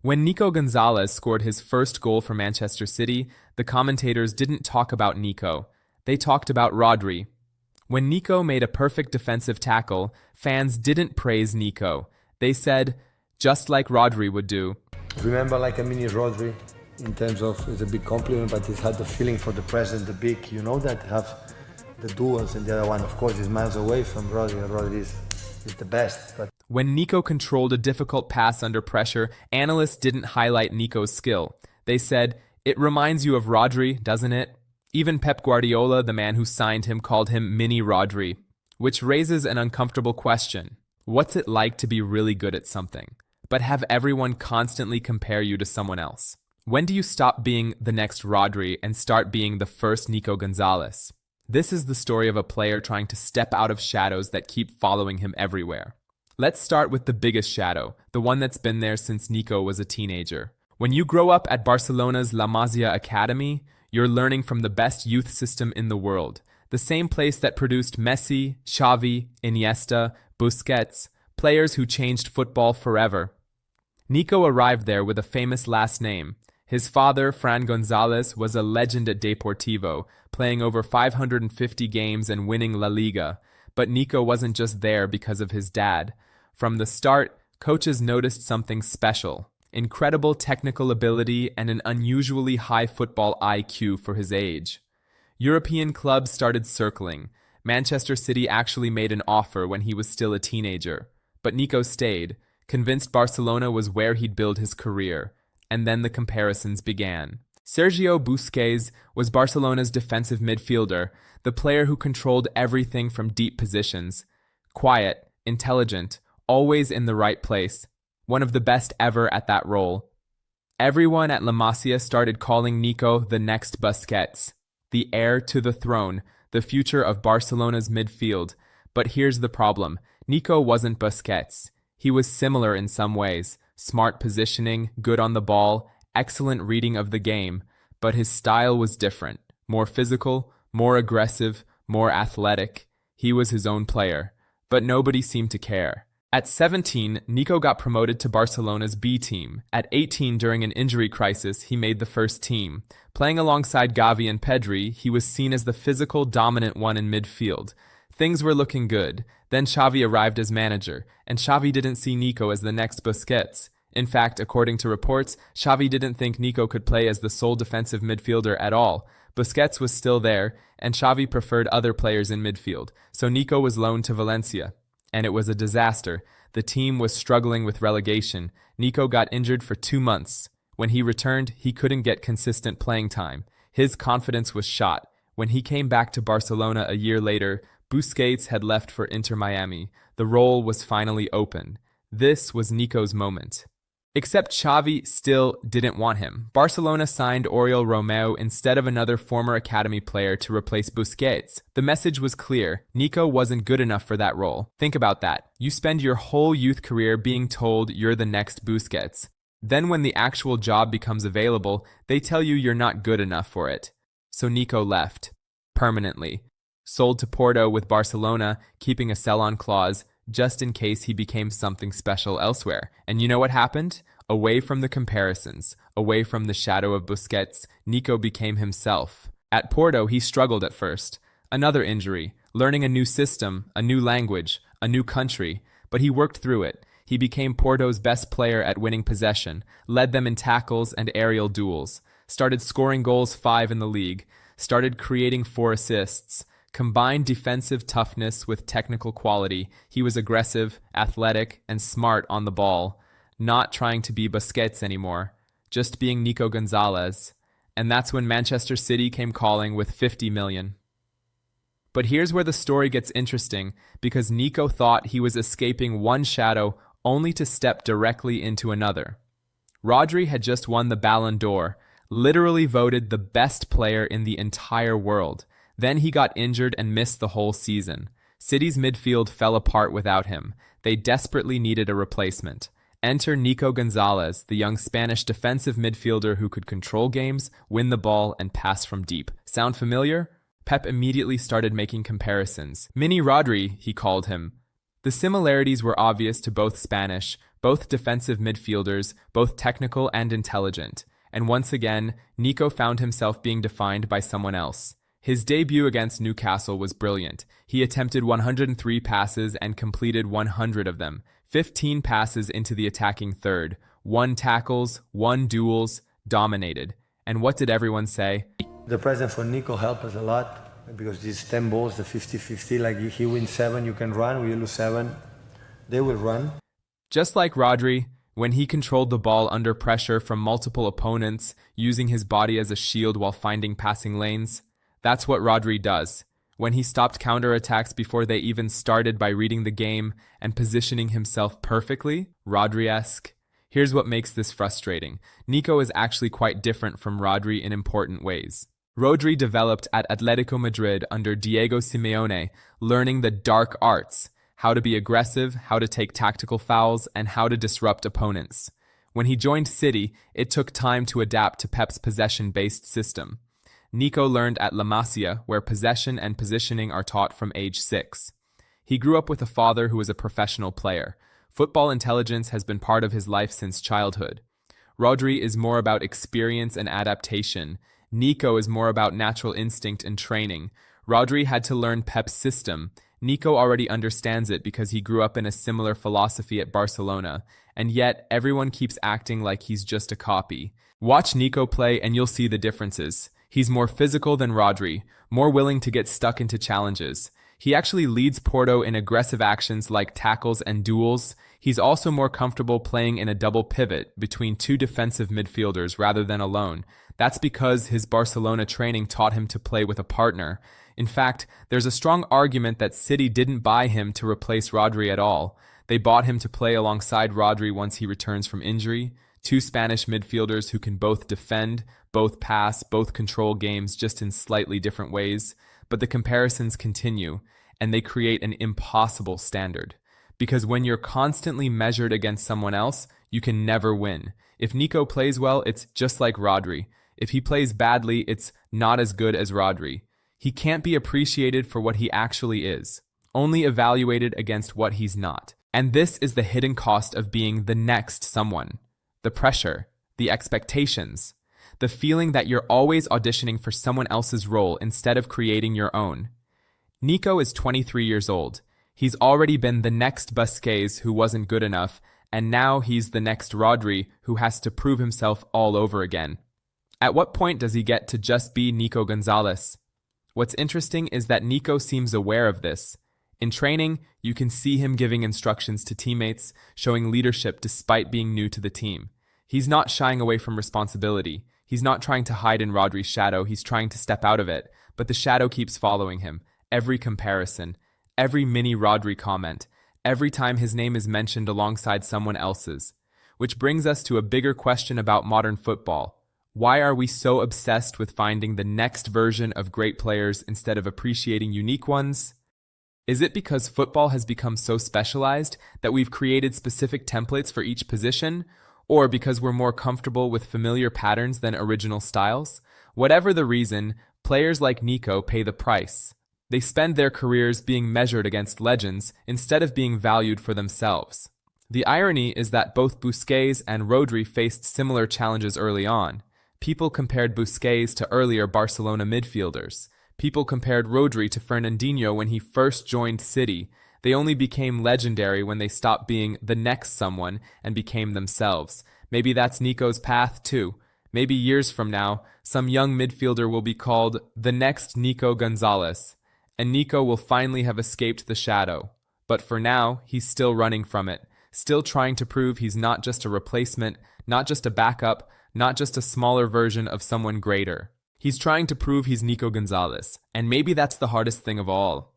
When Nico González scored his first goal for Manchester City, the commentators didn't talk about Nico. They talked about Rodri. When Nico made a perfect defensive tackle, fans didn't praise Nico. They said, just like Rodri would do. Remember, like a mini Rodri, in terms of, it's a big compliment, but it's had the feeling for the present, the big, that have the duels, and the other one, of course, is miles away from Rodri. Rodri is the best. But when Nico controlled a difficult pass under pressure, analysts didn't highlight Nico's skill. They said, it reminds you of Rodri, doesn't it? Even Pep Guardiola, the man who signed him, called him Mini Rodri, which raises an uncomfortable question. What's it like to be really good at something, but have everyone constantly compare you to someone else? When do you stop being the next Rodri and start being the first Nico González? This is the story of a player trying to step out of shadows that keep following him everywhere. Let's start with the biggest shadow, the one that's been there since Nico was a teenager. When you grow up at Barcelona's La Masia Academy, you're learning from the best youth system in the world, the same place that produced Messi, Xavi, Iniesta, Busquets, players who changed football forever. Nico arrived there with a famous last name. His father, Fran González, was a legend at Deportivo, playing over 550 games and winning La Liga. But Nico wasn't just there because of his dad. From the start, coaches noticed something special: incredible technical ability and an unusually high football IQ for his age. European clubs started circling. Manchester City actually made an offer when he was still a teenager. But Nico stayed, convinced Barcelona was where he'd build his career. And then the comparisons began. Sergio Busquets was Barcelona's defensive midfielder, the player who controlled everything from deep positions. Quiet, intelligent, always in the right place. One of the best ever at that role. Everyone at La Masia started calling Nico the next Busquets, the heir to the throne, the future of Barcelona's midfield. But here's the problem. Nico wasn't Busquets. He was similar in some ways. Smart positioning, good on the ball, excellent reading of the game. But his style was different. More physical, more aggressive, more athletic. He was his own player. But nobody seemed to care. At 17, Nico got promoted to Barcelona's B team. At 18, during an injury crisis, he made the first team. Playing alongside Gavi and Pedri, he was seen as the physical, dominant one in midfield. Things were looking good. Then Xavi arrived as manager, and Xavi didn't see Nico as the next Busquets. In fact, according to reports, Xavi didn't think Nico could play as the sole defensive midfielder at all. Busquets was still there, and Xavi preferred other players in midfield, so Nico was loaned to Valencia. And it was a disaster. The team was struggling with relegation. Nico got injured for 2 months. When he returned, he couldn't get consistent playing time. His confidence was shot. When he came back to Barcelona a year later, Busquets had left for Inter Miami. The role was finally open. This was Nico's moment. Except Xavi still didn't want him. Barcelona signed Oriol Romeu instead of another former academy player to replace Busquets. The message was clear. Nico wasn't good enough for that role. Think about that. You spend your whole youth career being told you're the next Busquets. Then when the actual job becomes available, they tell you you're not good enough for it. So Nico left. Permanently. Sold to Porto with Barcelona, keeping a sell-on clause, just in case he became something special elsewhere. And you know what happened? Away from the comparisons, away from the shadow of Busquets, Nico became himself. At Porto, he struggled at first. Another injury, learning a new system, a new language, a new country. But he worked through it. He became Porto's best player at winning possession, led them in tackles and aerial duels, started scoring goals 5 in the league, started creating 4 assists, combined defensive toughness with technical quality. He was aggressive, athletic, and smart on the ball, not trying to be Busquets anymore, just being Nico González. And that's when Manchester City came calling with 50 million. But here's where the story gets interesting, because Nico thought he was escaping one shadow only to step directly into another. Rodri had just won the Ballon d'Or, literally voted the best player in the entire world. Then he got injured and missed the whole season. City's midfield fell apart without him. They desperately needed a replacement. Enter Nico González, the young Spanish defensive midfielder who could control games, win the ball, and pass from deep. Sound familiar? Pep immediately started making comparisons. Mini Rodri, he called him. The similarities were obvious to both Spanish, Both defensive midfielders, both technical and intelligent. And once again, Nico found himself being defined by someone else. His debut against Newcastle was brilliant. He attempted 103 passes and completed 100 of them. 15 passes into the attacking third. 1 tackles, 1 duels, dominated. And what did everyone say? The presence for Nico helped us a lot because these 10 balls, the 50-50, like if he wins 7, you can run. We lose 7, they will run. Just like Rodri, when he controlled the ball under pressure from multiple opponents, using his body as a shield while finding passing lanes, that's what Rodri does. When he stopped counterattacks before they even started by reading the game and positioning himself perfectly, Rodri-esque. Here's what makes this frustrating. Nico is actually quite different from Rodri in important ways. Rodri developed at Atletico Madrid under Diego Simeone, learning the dark arts, how to be aggressive, how to take tactical fouls, and how to disrupt opponents. When he joined City, it took time to adapt to Pep's possession-based system. Nico learned at La Masia, where possession and positioning are taught from age 6. He grew up with a father who was a professional player. Football intelligence has been part of his life since childhood. Rodri is more about experience and adaptation. Nico is more about natural instinct and training. Rodri had to learn Pep's system. Nico already understands it because he grew up in a similar philosophy at Barcelona, and yet everyone keeps acting like he's just a copy. Watch Nico play and you'll see the differences. He's more physical than Rodri, more willing to get stuck into challenges. He actually leads Porto in aggressive actions like tackles and duels. He's also more comfortable playing in a double pivot between 2 defensive midfielders rather than alone. That's because his Barcelona training taught him to play with a partner. In fact, there's a strong argument that City didn't buy him to replace Rodri at all. They bought him to play alongside Rodri once he returns from injury. 2 Spanish midfielders who can both defend, both pass, both control games just in slightly different ways. But the comparisons continue, and they create an impossible standard. Because when you're constantly measured against someone else, you can never win. If Nico plays well, it's just like Rodri. If he plays badly, it's not as good as Rodri. He can't be appreciated for what he actually is, only evaluated against what he's not. And this is the hidden cost of being the next someone. The pressure, the expectations, the feeling that you're always auditioning for someone else's role instead of creating your own. Nico is 23 years old. He's already been the next Busquets who wasn't good enough, and now he's the next Rodri who has to prove himself all over again. At what point does he get to just be Nico González? What's interesting is that Nico seems aware of this. In training, you can see him giving instructions to teammates, showing leadership despite being new to the team. He's not shying away from responsibility. He's not trying to hide in Rodri's shadow, he's trying to step out of it. But the shadow keeps following him. Every comparison, every mini Rodri comment, every time his name is mentioned alongside someone else's. Which brings us to a bigger question about modern football. Why are we so obsessed with finding the next version of great players instead of appreciating unique ones? Is it because football has become so specialized that we've created specific templates for each position? Or because we're more comfortable with familiar patterns than original styles? Whatever the reason, players like Nico pay the price. They spend their careers being measured against legends instead of being valued for themselves. The irony is that both Busquets and Rodri faced similar challenges early on. People compared Busquets to earlier Barcelona midfielders. People compared Rodri to Fernandinho when he first joined City. They only became legendary when they stopped being the next someone and became themselves. Maybe that's Nico's path too. Maybe years from now, some young midfielder will be called the next Nico González, and Nico will finally have escaped the shadow. But for now, he's still running from it, still trying to prove he's not just a replacement, not just a backup, not just a smaller version of someone greater. He's trying to prove he's Nico González, and maybe that's the hardest thing of all.